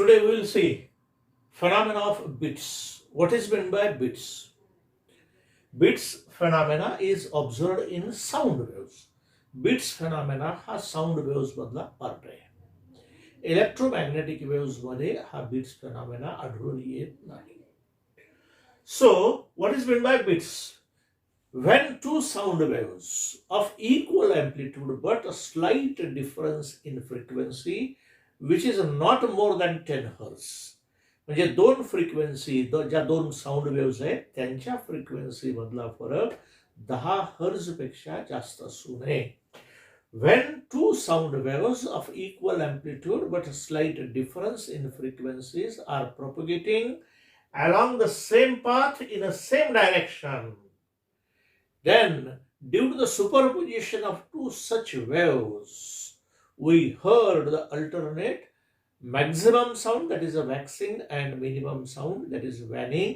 Today we will see phenomena of bits. What is meant by bits? Bits phenomena is observed in sound waves. Bits phenomena हा sound waves मधला part आहे. Electromagnetic waves मध्ये हा bits phenomena आढळून येत नाही. So what is meant by bits? When two sound waves of equal amplitude but a slight difference in frequency which is not more than 10 Hz, म्हणजे दोन frequency ज्या दोन साऊंड वेव्स आहेत त्यांच्या फ्रिक्वेन्सी मधला फरक 10 हर्ज पेक्षा जास्त असू नये. When two sound waves of equal amplitude but a slight difference in frequencies are propagating along the same path in a same direction, then due to the superposition of two such waves, we heard the alternate maximum sound, that is a waxing, and minimum sound, that is waning.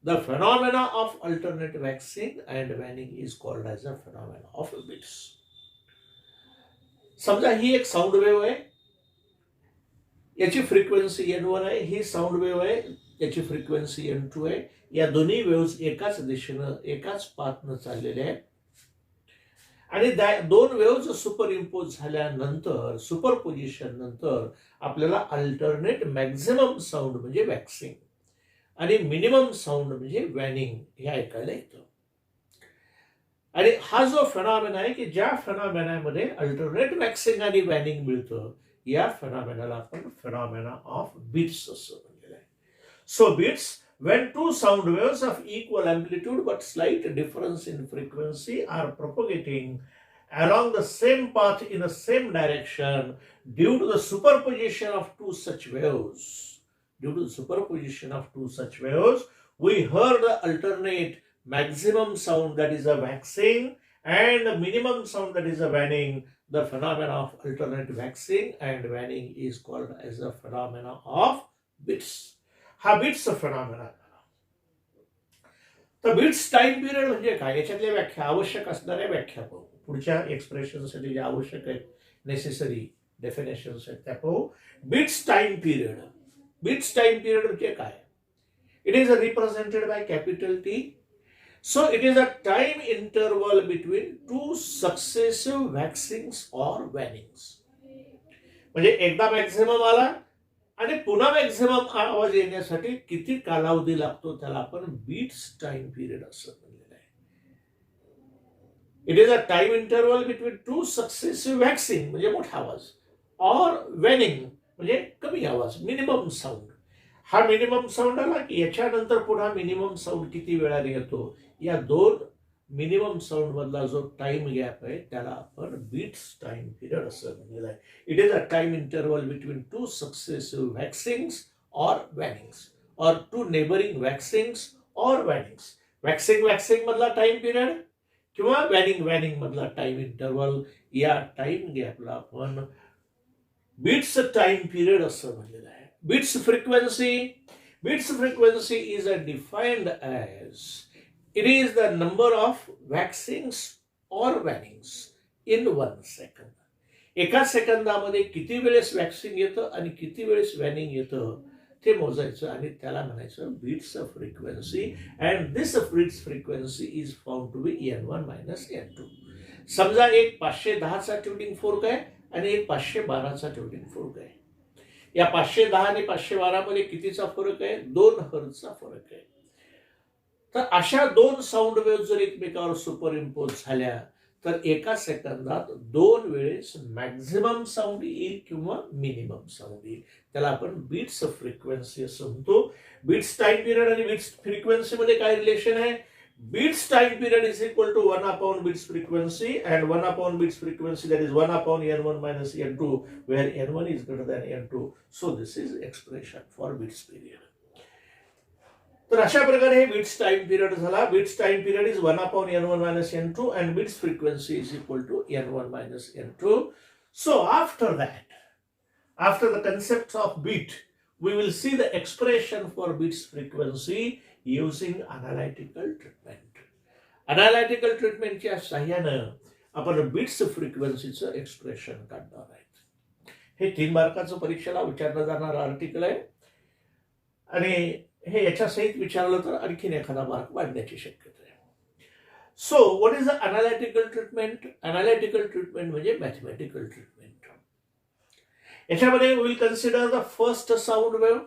The phenomena of alternate waxing and waning is called as a phenomena of bits. समजा ही एक sound wave आहे, याची frequency N1 आहे, ही sound wave आहे, याची frequency N2 आहे. या दोन्ही वेव्स एकाच दिशेनं एकाच पाथनं चाललेल्या आहेत आणि दोन वेव्स सुपर इम्पोज झाल्यानंतर सुपरपोजिशन नंतर आपल्याला अल्टरनेट मॅक्झिमम साऊंड म्हणजे वॅक्सिंग आणि मिनिमम साऊंड म्हणजे वॅनिंग हे ऐकायला येतं. आणि हा जो फेनॉमेना आहे की ज्या फेनॉमेनामध्ये अल्टरनेट वॅक्सिंग आणि वॅनिंग मिळतं, या फेनॉमेनाला आपण फेनॉमेना ऑफ बीट्स असं म्हणलेलं आहे. So beats, when two sound waves of equal amplitude but slight difference in frequency are propagating along the same path in the same direction due to the superposition of two such waves, we heard the alternate maximum sound, that is a waxing, and the minimum sound, that is a waning. The phenomena of alternate waxing and waning is called as a phenomena of bits. हा bits phenomena. तर bits time period म्हणजे काय, याच्यातल्या व्याख्या, आवश्यक असणाऱ्या व्याख्या पाहू. पुढच्या एक्सप्रेशनसाठी जे आवश्यक आहेत, नेसेसरी डेफिनेशन्स आहेत त्या पाहू. Bits time period. Bits time period म्हणजे काय? It is represented by capital T. So it is a time interval between two successive waxings or wannings. म्हणजे एकदा मॅक्झिमम आला आणि पुन्हा मॅक्झिमम आवाज येण्यासाठी किती कालावधी लागतो त्याला आपण बीट्स टाइम पिरियड असं म्हणलेलं आहे. It is a time interval between two successive waxing म्हणजे मोठा आवाज, और वॅनिंग म्हणजे कमी आवाज, मिनिमम साऊंड. हा मिनिमम साऊंड आला की याच्यानंतर पुन्हा मिनिमम साऊंड किती वेळाने येतो, या दोन मिनिमम साऊंड मधला जो टाइम गॅप आहे त्याला आपण बीट्स टाइम पिरियड असं म्हणलेलं आहे. It is a time interval between two successive waxings or wanings, और two neighbouring waxings or wanings. Waxing मधला टाइम पिरियड किंवा वॅनिंग मधला टाइम इंटरवल, या टाइम गॅपला आपण बीट्स टाइम पिरियड असं म्हणलेलं आहे. Bits frequency is defined as, it is the number of waxings or wannings in 1 second. एका सेकंदामध्ये किती वेळेस वॅक्सिंग येतं आणि किती वेळेस वॅनिंग येतं ते मोजायचं आणि त्याला म्हणायचं beats frequency. And this beats frequency is found to be N1 - N2. समजा एक 510चा ट्युनिंग फोर्क आहे आणि एक 512चा ट्युनिंग फोर्क आहे. या 510 आणि 512 मध्ये कितीचा फरक आहे? 2 हर्जचा फरक आहे. तर अशा दोन साऊंड वेव्ह जर एकमेकावर सुपर इम्पोज झाल्या तर एका सेकंदात 2 वेळेस मॅक्झिमम साऊंड येईल किंवा मिनिमम साऊंड येईल. त्याला आपण बीट्स फ्रिक्वेन्सी असं म्हणतो. बीट्स टाइम पिरियड आणि बीट्स फ्रिक्वेन्सी मध्ये काय रिलेशन आहे? Beats time period is equal to 1 upon bits frequency, and 1 upon bits frequency, that is 1 upon N1 - N2, where N1 is greater than N2. So this is expression for bits period. तर अशा प्रकारे हे beats time period झाला. Beats time period is 1 upon N1 - N2 and bits frequency is equal to N1 - N2. So after that, after the concept of beat, we will see the expression for bits frequency using analytical treatment. Analytical treatmentच्या साह्यानं आपण beats फ्रिक्वेन्सीचं expression काढणार आहेत. हे 3 मार्काचं परीक्षेला विचारलं जाणारं article आहे आणि हे याच्यासहित विचारलं तर आणखीन एखादा मार्क वाढण्याची शक्यता आहे. So what is the analytical treatment? Analytical treatment म्हणजे मॅथमॅटिकल ट्रीटमेंट. याच्यामध्ये we will consider the first sound wave.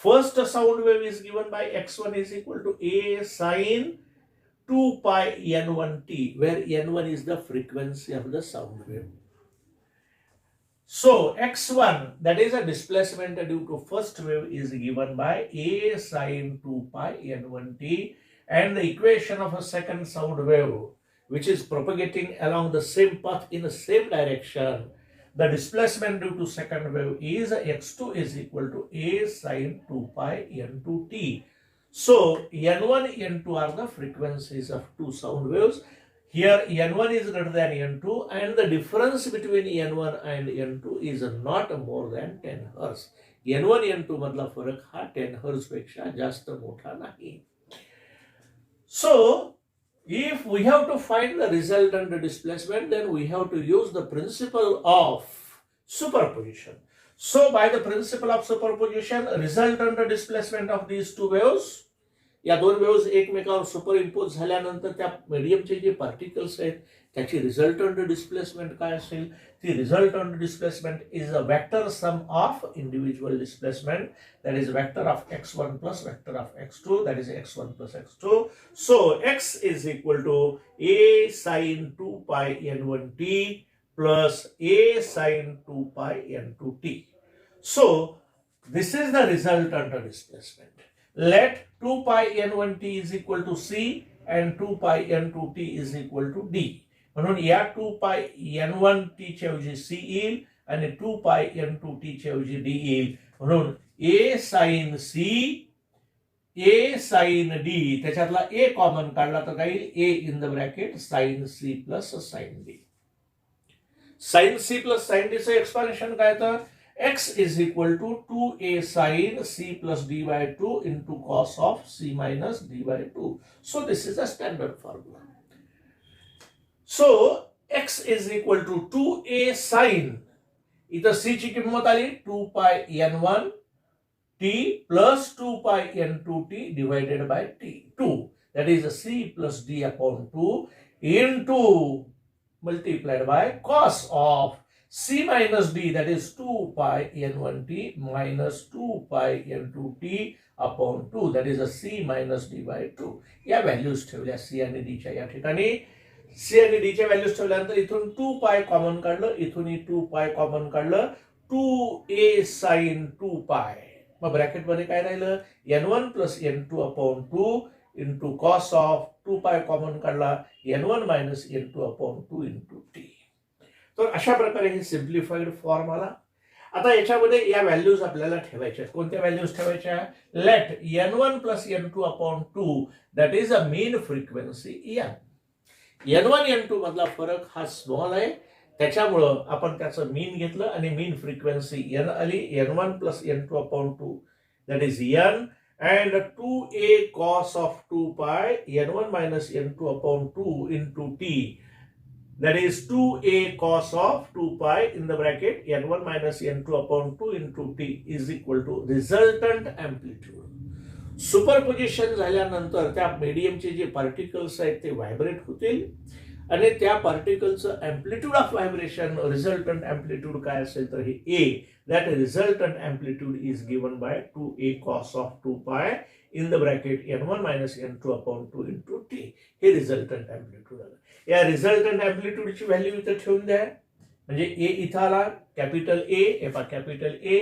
First sound wave is given by x1 is equal to a sin 2 pi n1t, where n1 is the frequency of the sound wave. So x1, that is a displacement due to first wave, is given by a sin 2 pi n1t, and the equation of a second sound wave which is propagating along the same path in the same direction, the displacement due to second wave is x2 is equal to a sin 2 pi n2t. So n1, n2 are the frequencies of two sound waves. Here n1 is greater than n2 and the difference between n1 and n2 is not more than 10 Hz. n1 n2 मधला फरक हा 10 Hz पेक्षा जास्त मोठा नाही. So if we have to find the resultant displacement, then we have to use the principle of superposition. So by the principle of superposition, resultant displacement of these two waves, या दोन waves एकमेकावर super impose झाल्यानंतर त्या मीडियमचे जे particles आहेत त्याची resultant displacement काय असेल? ती resultant displacement is a vector sum of individual displacement, that is vector of x1 plus vector of x2, that is x1 plus x2. So x is equal to a sin 2 pi n1t plus a sin 2 pi n2t. So this is the resultant displacement. Let 2 pi n1t is equal to c and 2 pi n2t is equal to d. म्हणून या 2 pi n1t च्या ऐवजी c येईल आणि 2 pi n2t च्या ऐवजी d येईल. म्हणून a sin c, a sin d, त्याच्यातला a कॉमन काढला तर काय येईल? a in the bracket sin c plus sin d. sin c plus sin d चं एक्सपान्शन काय तर x is equal to 2a sin c plus d by 2 into cos of c minus d by 2. So this is a standard formula. So x is equal to 2a sin, इथं c ची किंमत आली 2 pi n1 t plus 2 pi n2t divided by t2, that is c plus d upon 2 into multiplied by cos of c minus d, that is 2 pi n1t minus 2 pi n2t upon 2, that is a c minus d by 2. या values ठेवल्या c आणि d च्या. या ठिकाणी c आणि d च्या values ठेवल्यानंतर इथून 2 pi कॉमन काढलं, इथूनही 2 pi कॉमन काढलं, 2a sin 2 pi. मग ब्रॅकेट मध्ये काय राहिलं? n1 plus n2 upon 2 into cos of 2 pi common काढला, n1 minus n2 upon 2 into t. तर अशा प्रकारे हे सिम्प्लिफाईड फॉर्म आला. आता याच्यामध्ये या व्हॅल्यूज आपल्याला ठेवायच्या. कोणत्या व्हॅल्यूज ठेवायच्या? Let n1 plus n2 upon 2, that is a mean frequency n. n1 n2 मधला फरक हा स्मॉल आहे, त्याच्यामुळं आपण त्याचं मीन घेतलं आणि मीन फ्रिक्वेन्सी n आली. n1 plus n2 upon 2, that is n, and 2a cos of 2 pi n1 minus n2 upon 2 into t, that is 2a cos of 2 pi in the bracket n1 minus n2 upon 2 into t is equal to resultant amplitude. Superposition झाल्यानंतर त्या मीडियमचे जे particles आहेत ते vibrate होतील आणि त्या पार्टिकलचं amplitude of vibration, resultant amplitude काय असेल तर हे a, that resultant amplitude is given by 2a cos of 2 pi in the bracket n1 minus n2 upon 2 into t. हे रिझल्टंट एम्प्लिट्यूड आलं. या रिझल्टंट एम्प्लिट्यूडची व्हॅल्यू इथं ठेवून द्या. म्हणजे a इथं आला कॅपिटल A, एफा capital A,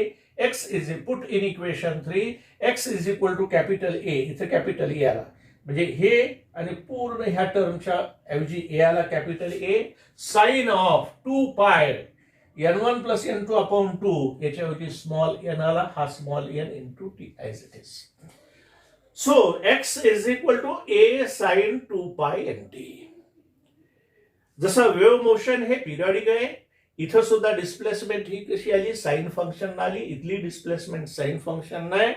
x is put in equation 3, x is equal to capital A, इथं कॅपिटल A आला. म्हणजे हे आणि पूर्ण ह्या टर्मच्या ऐवजी A आला capital A, sine of 2 pi n1 plus n2 upon 2, याच्याऐवजी स्मॉल n आला, हा small n into t as it is. So x is equal to a sin 2 pi nt. जसं वेव्ह मोशन हे पिरियडिक आहे, इथं सुद्धा displacement ही कशी आली? साइन फंक्शन आली. इथली डिस्प्लेसमेंट साइन फंक्शन नाही.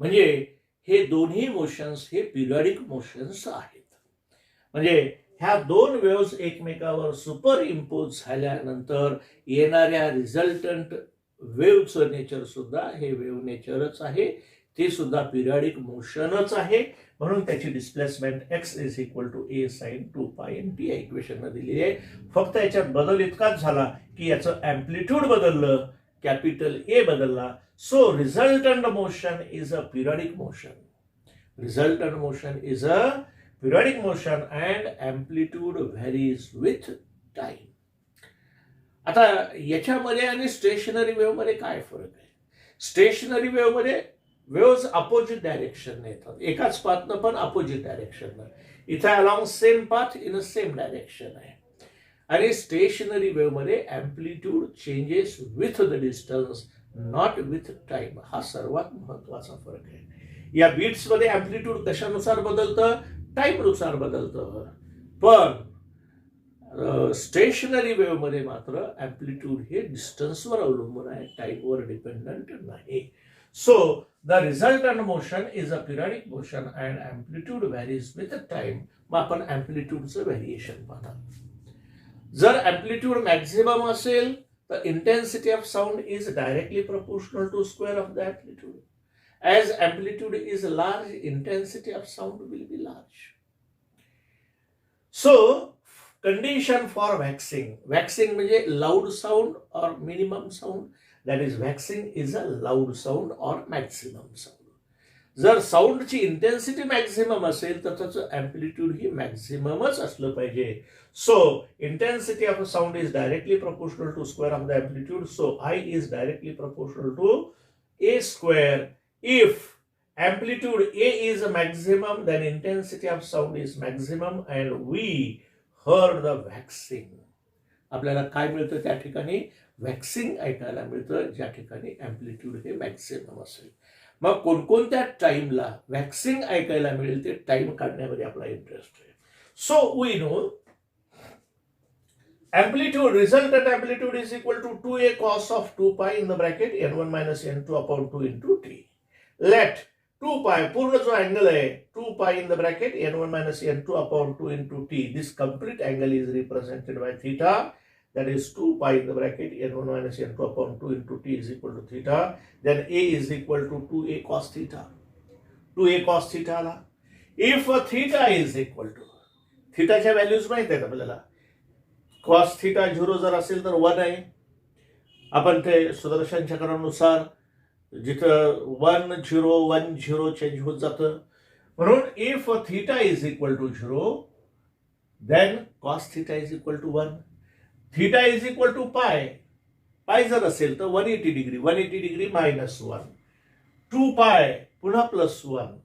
म्हणजे हे दोन्ही मोशन्स हे पिरियडिक मोशन्स आहेत. म्हणजे ह्या दोन वेव्ज एकमेकावर सुपर इम्पोज झाल्यानंतर येणाऱ्या रिझल्टंट वेव्हचं नेचर सुद्धा हे वेव्ह नेचरच आहे, ते सुद्धा पिरियडिक मोशनच आहे. म्हणून त्याची displacement x is equal to a sine 2 pi N T या इक्वेशननं दिलेली आहे. फक्त याच्यात बदल इतकाच झाला की याचं अँप्लिट्यूड बदललं, कॅपिटल ए बदलला. So resultant motion is a periodic motion. Resultant motion is a periodic motion and amplitude varies with time. आता याच्यामध्ये आणि स्टेशनरी वेव्ह मध्ये काय फरक आहे? स्टेशनरी वेव्ह मध्ये वेव्हज अपोजिट डायरेक्शन येतात, एकाच पाथनं पण अपोजिट डायरेक्शन. इथे along same path in a same direction आहे. आणि स्टेशनरी वेव्ह मध्ये amplitude changes with the distance, not with time. हा सर्वात महत्वाचा फरक आहे. या बीट्स मध्ये अँप्लिट्यूड कशानुसार बदलतं? टाईमनुसार बदलतं. पण स्टेशनरी वेव्ह मध्ये मात्र अँप्लिट्यूड हे डिस्टन्सवर अवलंबून आहे, टाईमवर डिपेंडंट नाही. So the resultant motion is a periodic motion and amplitude varies with time. मग आपण अँप्लिट्यूडचं व्हॅरिएशन पाहता. जर अँप्लिट्यूड मॅक्झिमम असेल तर intensity of sound is directly proportional to square of the amplitude. As amplitude is large, intensity of sound will be large. So, condition for waxing. Waxing म्हणजे loud sound or minimum sound. That is, waxing is a loud sound or maximum sound. जर साऊंडची intensity maximum असेल तर त्याचं amplitude ही मॅक्झिममच असलं पाहिजे. So intensity of a sound is directly proportional to square of the amplitude. So I is directly proportional to a square. If amplitude A is a maximum, then intensity of sound is maximum and we heard the waxing. आपल्याला काय मिळतं त्या ठिकाणी? Waxing ऐकायला मिळतं, ज्या ठिकाणी amplitude हे मॅक्सिमम असेल. मग कोणकोणत्या टाइमला वॅक्सिंग ऐकायला मिळेल ते टाइम काढण्यामध्ये आपला इंटरेस्ट आहे. So we know amplitude, resultant amplitude is equal to 2a cos of 2 pi in the bracket n1 minus n2 upon 2 into t. Let 2 pi, पूर्ण जो अँगल आहे 2 pi in the bracket n1 minus n2 upon 2 into t. This complete angle is represented by theta. That is 2 pi in the bracket n1 minus n2 upon 2 into t is equal to theta. Then a is equal to 2a cos theta. 2a cos theta आला. If theta is equal to, थीटाच्या values माहित आहेत आपल्याला. cos theta 0 जर असेल तर 1 आहे. आपण ते सुदर्शन चक्रानुसार जिथं 1 0 1 0 चेंज होत जातं. म्हणून if theta is equal to 0 then cos theta is equal to 1. Theta is equal to pi. Pi जर असेल तर 180 डिग्री, 180 डिग्री मायनस 1, 2 पाय पुन्हा प्लस 1,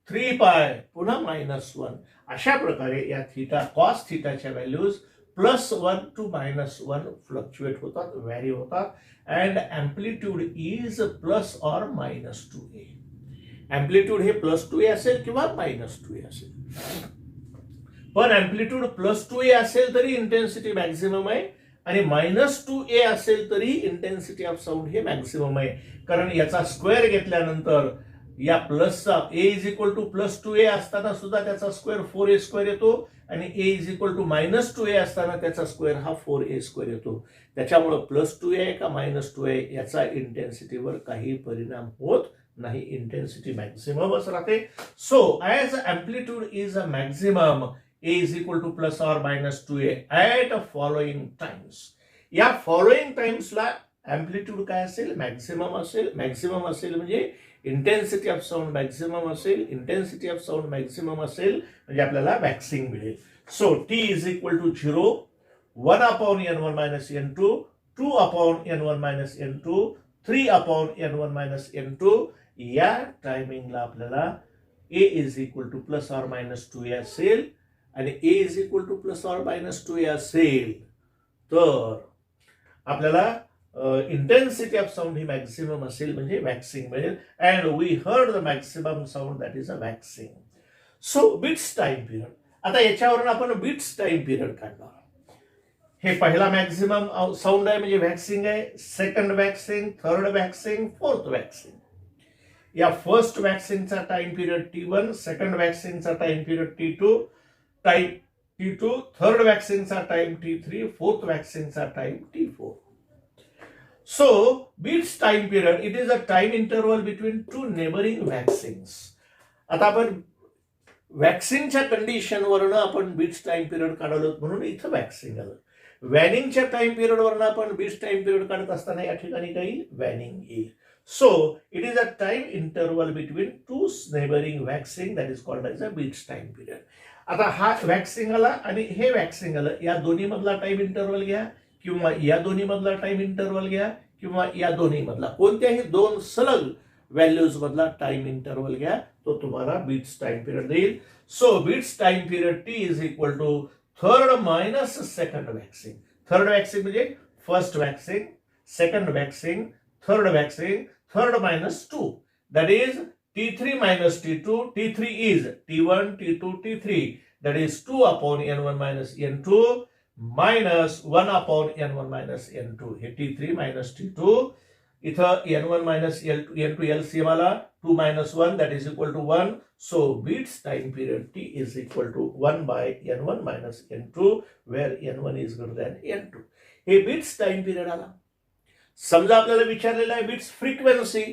3 पाय पुन्हा मायनस 1. अशा प्रकारे या थीटा कॉस थीटाच्या व्हॅल्यूज +1 to -1 फ्लक्च्युएट होतात, व्हॅरी होतात. And amplitude is plus or -2a. Amplitude हे +2a असेल किंवा -2a असेल. पण अँप्लिट्यूड +2a असेल तरी इंटेन्सिटी मॅक्झिमम आहे आणि -2a असेल तरी इंटेन्सिटी ऑफ साऊंड हे मॅक्झिमम आहे. कारण याचा स्क्वेअर घेतल्यानंतर या प्लसचा a is equal to +2a असताना सुद्धा त्याचा स्क्वेअर 4a स्क्वेअर येतो आणि a is equal to -2a असताना त्याचा स्क्वेअर हा 4a स्क्वेअर येतो. त्याच्यामुळे +2a आहे का -2a याचा इंटेन्सिटीवर काही परिणाम होत नाही. इंटेन्सिटी मॅक्झिममच राहते. So as amplitude is a maximum, a is equal to plus or -2a at following times. या फॉलोइंग टाइम्सला अँप्लिट्यूड काय असेल? मॅक्झिमम असेल. मॅक्झिमम असेल म्हणजे इंटेन्सिटी ऑफ साऊंड मॅक्झिमम असेल. इंटेन्सिटी ऑफ साऊंड मॅक्झिमम असेल म्हणजे आपल्याला वॅक्सिंग मिळेल. So t is equal to 0, 1 upon n1 minus n2, 2 upon n1 minus n2, 3 upon n1 minus n2. या टायमिंगला आपल्याला a is equal to plus or -2a असेल आणि a is equal to plus or -2a असेल तर आपल्याला intensity of sound ही maximum असेल म्हणजे वॅक्सिंग मिळेल. And we heard the maximum sound that is a waxing. So beats time period. आता याच्यावरून आपण बिट्स टाइम पिरियड काढणार. हे पहिला मॅक्झिमम साऊंड आहे म्हणजे वॅक्सिंग आहे. Second waxing, third waxing, fourth waxing. या फर्स्ट वॅक्सिंगचा टाइम पिरियड T1, सेकंड वॅक्सिंगचा time period T2, T2, third वॅक्सिंगचा टाइम T3, फोर्थ वॅक्सिंगचा time T4. So, beats time period, it is a time interval between two neighboring vaccines. आता आपण वॅक्सिंगच्या कंडिशनवरनं आपण beats time period काढवलं म्हणून इथं waxing आलं. वॅनिंगच्या time पिरियडवरनं आपण बीट्स टाइम पिरियड काढत असताना या ठिकाणी काही वॅनिंग येईल. So it is a time interval between two neighbouring waxing that is called as a beats time period. आता हा वॅक्सिंग आला आणि हे वॅक्सिंग आलं, या दोन्ही मधला टाइम इंटरवल घ्या किंवा या दोन्ही मधला टाइम इंटरवल घ्या किंवा या दोन्ही मधला कोणत्याही दोन सलग व्हॅल्यूज मधला टाइम इंटरवल घ्या, तो तुम्हाला बीट्स टाइम पिरियड देईल. So beats time period T is equal to third minus second waxing. Third waxing म्हणजे first waxing, second waxing, third waxing, third minus 2 that is T3 minus T2. T3 is T1, T2, T3 that is 2 upon N1 minus N2 minus 1 upon N1 minus N2. हे T3 minus T2, इथं N1 minus N2 LCM आला, 2 minus 1 that is equal to 1. So beats time period T is equal to 1 by N1 minus N2 where N1 is greater than N2. हे beats time period आला. समजा आपल्याला विचारलेलं आहे beats frequency.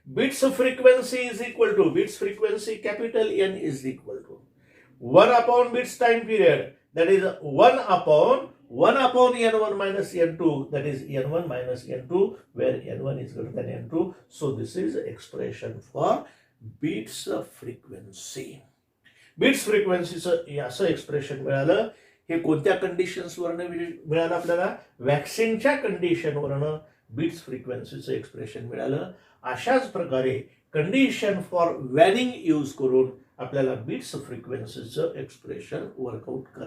Beats frequency is equal to beats frequency capital N is equal to 1 upon beats time period that is 1 upon N1 minus N2 that is N1 minus N2 where N1 is greater than N2. So this is expression for beats frequency. Beats फ्रिक्वेन्सीचं असं expression मिळालं. हे कोणत्या कंडिशन्सवरनं मिळालं आपल्याला? वॅक्सिंगच्या कंडिशनवरनं beats फ्रिक्वेन्सीचं expression मिळालं. अशाच प्रकारे कंडिशन फॉर वॅनिंग यूज करून आपल्याला बीट्स फ्रिक्वेन्सीचं एक्सप्रेशन वर्कआउट कर